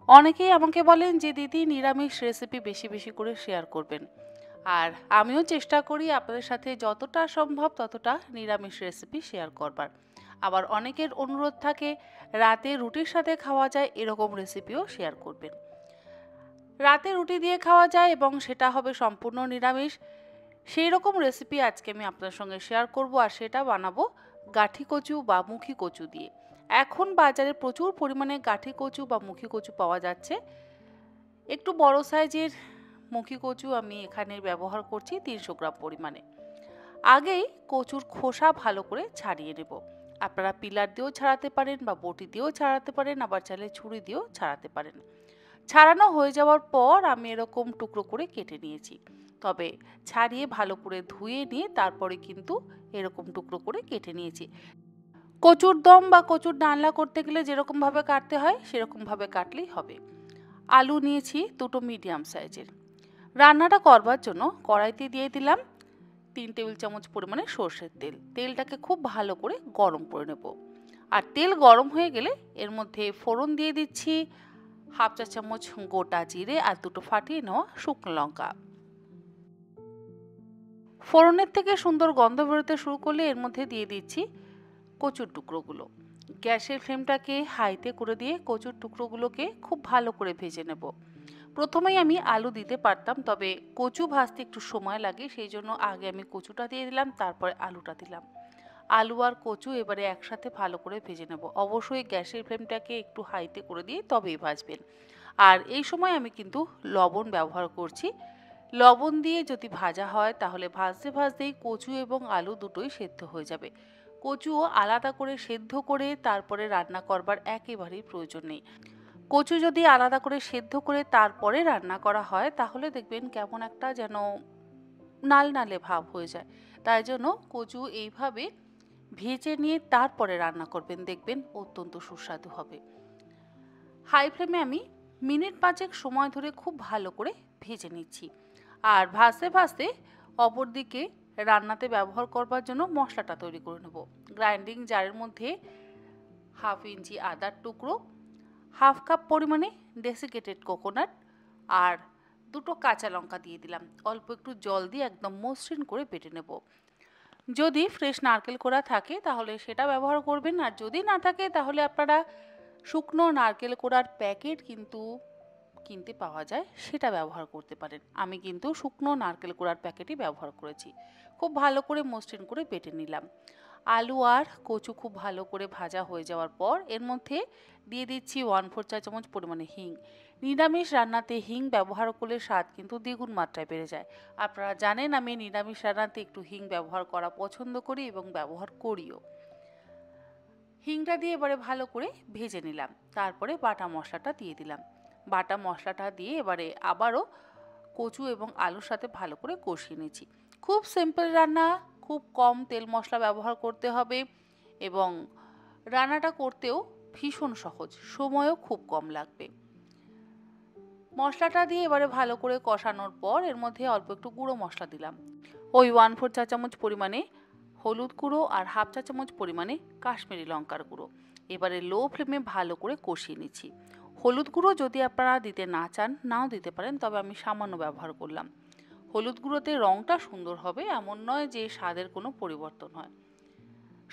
অনেকেই আমাকে বলেন যে দিদি নিরামিষ রেসিপি বেশি বেশি করে শেয়ার করবেন। আর আমিও চেষ্টা করি আপনাদের সাথে যতটা সম্ভব ততটা নিরামিষ রেসিপি শেয়ার করবার। আবার অনেকের অনুরোধ থাকে রাতে রুটির সাথে খাওয়া যায় এরকম রেসিপিও শেয়ার করবেন। রাতে রুটি দিয়ে খাওয়া যায় এবং সেটা হবে সম্পূর্ণ নিরামিষ, সেই রকম রেসিপি আজকে আমি আপনার সঙ্গে শেয়ার করব। আর সেটা বানাবো গাঠি কচু বা মুখি কচু দিয়ে। এখন বাজারে প্রচুর পরিমাণে গাঠি কচু বা মুখি কচু পাওয়া যাচ্ছে। একটু বড় সাইজের মুখি কচু আমি এখানে ব্যবহার করছি 300 গ্রাম পরিমাণে। আগেই কচুর খোসা ভালো করে ছাড়িয়ে নেব। আপনারা পিলার দিয়েও ছাড়াতে পারেন বা বটি দিয়েও ছাড়াতে পারেন, আবার চাইলে ছুরি দিয়েও ছাড়াতে পারেন। ছাড়ানো হয়ে যাওয়ার পর আমি এরকম টুকরো করে কেটে নিয়েছি। তবে ছাড়িয়ে ভালো করে ধুয়ে নিয়ে তারপরে কিন্তু এরকম টুকরো করে কেটে নিয়েছি। কচুর দম বা কচুর ডালনা করতে গেলে যেরকম ভাবে কাটতে হয় সেরকম ভাবে কাটলেই হবে। আলু নিয়েছি দুটো মিডিয়াম সাইজের। রান্নাটা করবার জন্য কড়াইতে দিয়ে দিলাম 3 টেবিল চামচ পরিমাণে সর্ষের তেল। তেলটাকে খুব ভালো করে গরম করে নেব। আর তেল গরম হয়ে গেলে এর মধ্যে ফোড়ন দিয়ে দিচ্ছি হাফ চা চামচ গোটা জিরে আর দুটো ফাটিয়ে নেওয়া শুকনো লঙ্কা। ফোড়নের থেকে সুন্দর গন্ধ বেরোতে শুরু করলে এর মধ্যে দিয়ে দিচ্ছি কচুর টুকরোগুলো। গ্যাসের ফ্লেমটাকে হাইতে করে দিয়ে কচুর টুকরোগুলোকে খুব ভালো করে ভেজে নেব। প্রথমেই আমি আলু দিতে পারতাম, তবে কচু ভাজতে একটু সময় লাগে, সেই জন্য আগে আমি কচুটা দিয়ে দিলাম, তারপরে আলুটা দিলাম। আলু আর কচু এবারে একসাথে ভালো করে ভেজে নেব। অবশ্যই গ্যাসের ফ্লেমটাকে একটু হাইতে করে দিয়ে তবেই ভাজবেন। আর এই সময় আমি কিন্তু লবণ ব্যবহার করছি। লবণ দিয়ে যদি ভাজা হয় তাহলে ভাজতে ভাজতেই কচু এবং আলু দুটোই সেদ্ধ হয়ে যাবে। কচুও আলাদা করে সেদ্ধ করে তারপরে রান্না করবার একেবারেই প্রয়োজন নেই। কচু যদি আলাদা করে সেদ্ধ করে তারপরে রান্না করা হয় তাহলে দেখবেন কেমন একটা যেন নাল নালে ভাব হয়ে যায়। তাই জন্য কচু এইভাবে ভেজে নিয়ে তারপরে রান্না করবেন, দেখবেন অত্যন্ত সুস্বাদু হবে। হাই ফ্লেমে আমি মিনিট 5 সময় ধরে খুব ভালো করে ভেজে নিচ্ছি। আর ভাজতে ভাজতে অপরদিকে রান্নাতে ব্যবহার করবার জন্য মশলাটা তৈরি করে নেব। গ্রাইন্ডিং জারের মধ্যে হাফ ইঞ্চি আদার টুকরো, হাফ কাপ পরিমাণে ডেসিকেটেড কোকোনাট আর দুটো কাঁচা লঙ্কা দিয়ে দিলাম। অল্প একটু জল দিয়ে একদম মসৃণ করে বেটে নেব। যদি ফ্রেশ নারকেল কোড়া থাকে তাহলে সেটা ব্যবহার করবেন, আর যদি না থাকে তাহলে আপনারা শুকনো নারকেল কোড়ার প্যাকেট কিন্তু কিনতে পাওয়া যায়, সেটা ব্যবহার করতে পারেন। আমি কিন্তু শুকনো নারকেল কোড়ার প্যাকেটই ব্যবহার করেছি। খুব ভালো করে মসৃণ করে বেটে নিলাম। আলু আর কচু খুব ভালো করে ভাজা হয়ে যাওয়ার পর এর মধ্যে দিয়ে দিচ্ছি 1/4 চা চামচ পরিমাণে হিং। নিরামিষ রান্নাতে হিং ব্যবহার করলে স্বাদ কিন্তু দ্বিগুণ মাত্রায় বেড়ে যায়। আপনারা জানেন আমি নিরামিষ রান্নাতে একটু হিং ব্যবহার করা পছন্দ করি এবং ব্যবহার করিও। হিংটা দিয়ে এবারে ভালো করে ভেজে নিলাম। তারপরে বাটা মশলাটা দিয়ে দিলাম। বাটা মশলাটা দিয়ে এবারে আবারও কচু এবং আলুর সাথে ভালো করে কষিয়ে নিচ্ছি। খুব সিম্পল রান্না, খুব কম তেল মশলা ব্যবহার করতে হবে এবং রান্নাটা করতেও ভীষণ সহজ, সময়ও খুব কম লাগবে। মশলাটা দিয়ে এবারে ভালো করে কষানোর পর এর মধ্যে অল্প একটু গুঁড়ো মশলা দিলাম। ওই 1/4 চা চামচ পরিমাণে হলুদ গুঁড়ো আর হাফ চা চামচ পরিমাণে কাশ্মীরি লঙ্কার গুঁড়ো। এবারে লো ফ্লেমে ভালো করে কষিয়ে নিচ্ছি। হলুদ গুঁড়ো যদি আপনারা দিতে না চান নাও দিতে পারেন, তবে আমি সামান্য ব্যবহার করলাম। হলুদ গুঁড়োতে রঙটা সুন্দর হবে এমন নয় যে স্বাদের কোনো পরিবর্তন হয়।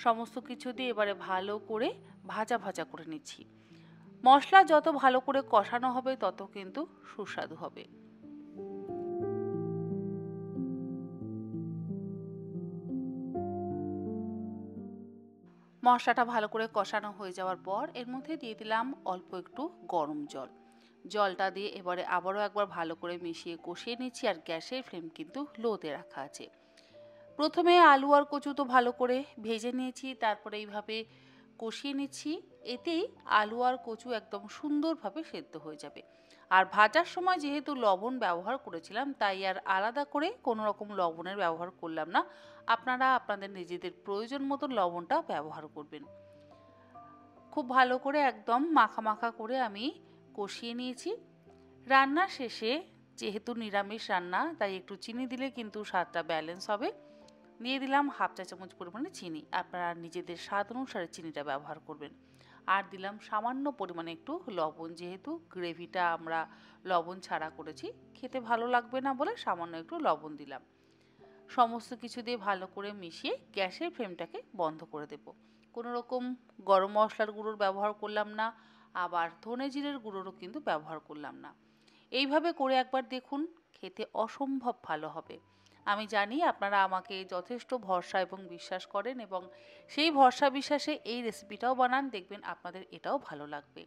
সমস্ত কিছু দিয়ে এবারে ভালো করে ভাজা ভাজা করে নিচ্ছি। মশলা যত ভালো করে কষানো হবে তত কিন্তু সুস্বাদু হবে। মশলাটা ভালো করে কষানো হয়ে যাওয়ার পর এর মধ্যে দিয়ে দিলাম অল্প একটু গরম জল। জলটা দিয়ে এবারে আবারও একবার ভালো করে মিশিয়ে কষিয়ে নিচ্ছি। আর গ্যাসের ফ্লেম কিন্তু লোতে রাখা আছে। প্রথমে আলু আর কচু তো ভালো করে ভেজে নিয়েছি, তারপরে এইভাবে কষিয়ে নিচ্ছি। এতেই আলু আর কচু একদম সুন্দরভাবে সেদ্ধ হয়ে যাবে। আর ভাজার সময় যেহেতু লবণ ব্যবহার করেছিলাম তাই আর আলাদা করে কোনো রকম লবণের ব্যবহার করলাম না। আপনারা আপনাদের নিজেদের প্রয়োজন মতো লবণটা ব্যবহার করবেন। খুব ভালো করে একদম মাখা মাখা করে আমি কষিয়ে নিয়েছি। রান্না শেষে যেহেতু নিরামিষ রান্না তাই একটু চিনি দিলে কিন্তু স্বাদটা ব্যালেন্স হবে। দিয়ে দিলাম হাফ চা চামচ পরিমাণে চিনি। আপনারা নিজেদের স্বাদ অনুসারে চিনিটা ব্যবহার করবেন। আর দিলাম সামান্য পরিমাণে একটু লবণ, যেহেতু গ্রেভিটা আমরা লবণ ছাড়া করেছি, খেতে ভালো লাগবে না বলে সামান্য একটু লবণ দিলাম। সমস্ত কিছু দিয়ে ভালো করে মিশিয়ে গ্যাসের ফ্লেমটাকে বন্ধ করে দেব। কোনো রকম গরম মশলার গুঁড়োর ব্যবহার করলাম না, আবার ধনে জিরের গুঁড়োরও কিন্তু ব্যবহার করলাম না। এইভাবে করে একবার দেখুন, খেতে অসম্ভব ভালো হবে। আমি জানি আপনারা আমাকে যথেষ্ট ভরসা এবং বিশ্বাস করেন, এবং সেই ভরসা বিশ্বাসে এই রেসিপিটাও বানান, দেখবেন আপনাদের এটাও ভালো লাগবে।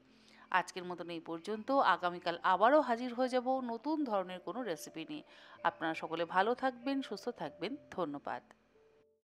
আজকের মতন এই পর্যন্ত। আগামীকাল আবারও হাজির হয়ে যাব নতুন ধরনের কোনো রেসিপি নিয়ে। আপনারা সকলে ভালো থাকবেন, সুস্থ থাকবেন। ধন্যবাদ।